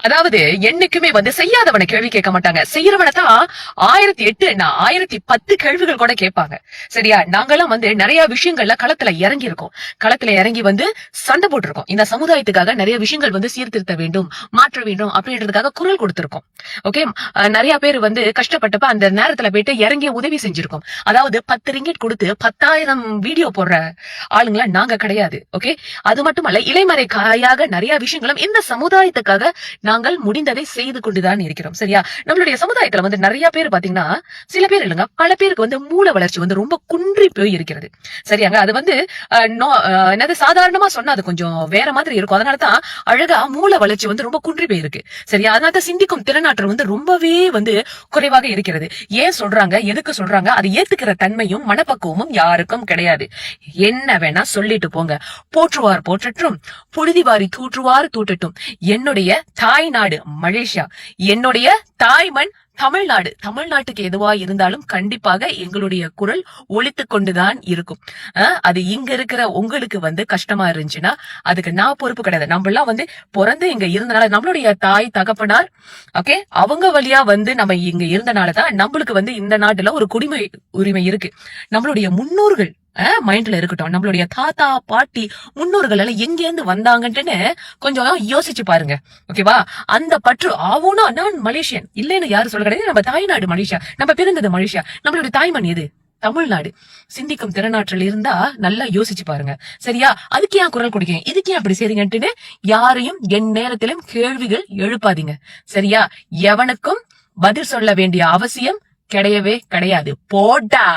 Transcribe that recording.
அதாவது என்னைக்குமே செய்யாதவனை கேள்வி கேட்க மாட்டாங்க, செய்யறவனை தான் 1008 1010 கேள்விகள் கூட கேட்பாங்க. சரியா? நாங்கெல்லாம் நிறைய விஷயங்கள்ல களத்துல இறங்கி இருக்கோம். களத்துல இறங்கி சண்டை போட்டிருக்கோம். இந்த சமுதாயத்துக்காக நிறைய விஷயங்கள் சீர்திருத்த வேண்டும், மாற்ற வேண்டும் அப்படின்றதுக்காக குரல் கொடுத்திருக்கோம். ஓகே, நிறைய பேர் கஷ்டப்பட்டப்ப அந்த நேரத்துல போயிட்டு இறங்கி உதவி செஞ்சிருக்கோம். அதாவது 10 ரிங்கிட் கொடுத்து 10,000 வீடியோ போடுற ஆளுங்களா நாங்க கிடையாது. ஓகே, அது மட்டுமல்ல, இலைமறை காயாக நிறைய விஷயங்களும் இந்த சமுதாயத்துக்காக நாங்கள் முடிந்ததை செய்து கொண்டுதான் இருக்கிறோம். சரியா? நம்மளுடைய சமுதாயத்துல நிறைய பேர் பாத்தீங்கன்னா, சில பேர் இல்லைங்க, பல பேருக்கு மூல வளர்ச்சி ரொம்ப குன்றி போய் இருக்கிறது. சரியாங்க? அது என்னது சாதாரணமா சொன்னா அது கொஞ்சம் வேற மாதிரி இருக்கும். அதனாலதான் அழகா மூல வளர்ச்சி ரொம்ப குன்றி போயிருக்கு. சரியா? அதனால சிந்திக்கும் திறனாற்றல் ரொம்பவே குறைவாக இருக்கிறது. ஏன் சொல்றாங்க, எதுக்கு சொல்றாங்க, அதை ஏத்துக்கிற தன்மையும் மனப்பக்குவமும் யாருக்கும் கிடையாது. என்ன வேணா சொல்லிட்டு போங்க. போற்றுவார் போற்றட்டும், புழுதிவாரி தூற்றுவார் தூற்றட்டும். என்னுடைய தாய் நாடு மலேசியா, என்னுடைய தாய்மண் தமிழ்நாடு. தமிழ்நாட்டுக்கு எதுவா இருந்தாலும் கண்டிப்பாக எங்களுடைய குரல் ஒலித்துக் கொண்டுதான் இருக்கும். அது இங்க இருக்கிற உங்களுக்கு கஷ்டமா இருந்துச்சுன்னா அதுக்கு நான் பொறுப்பு கிடையாது. நம்ம எல்லாம் பிறந்து இங்க இருந்தனால, நம்மளுடைய தாய் தகப்பனார் ஓகே அவங்க வழியா நம்ம இங்க இருந்தனாலதான் நம்மளுக்கு இந்த நாட்டுல ஒரு குடிமை உரிமை இருக்கு. நம்மளுடைய முன்னோர்கள் மைண்ட்ல இருக்கட்டும், நம்மளுடைய தாத்தா பாட்டி முன்னோர்கள் எல்லாம் எங்க இருந்து வந்தாங்கன்னு கொஞ்சம் யோசிச்சு பாருங்க. ஓகேவா? அந்த பற்று ஆவுனா நான் மலேசியன் இல்லைன்னு யாரு சொல்ல கிடையாது. நம்ம தாய்நாடு மலேசியா, நம்ம பிறந்தது மலேசியா, நம்மளுடைய தாய்மண் எது? தமிழ்நாடு. சிந்திக்கும் திறனாற்றல் இருந்தா நல்லா யோசிச்சு பாருங்க. சரியா? அதுக்கு ஏன் குரல் கொடுக்கீங்க, இதுக்கு ஏன் அப்படி செய்றீங்கன்னு யாரையும் என் நேரத்திலும் கேள்விகள் எழுப்பாதீங்க. சரியா? எவனுக்கும் பதில் சொல்ல வேண்டிய அவசியம் கிடையவே கிடையாது. போடா.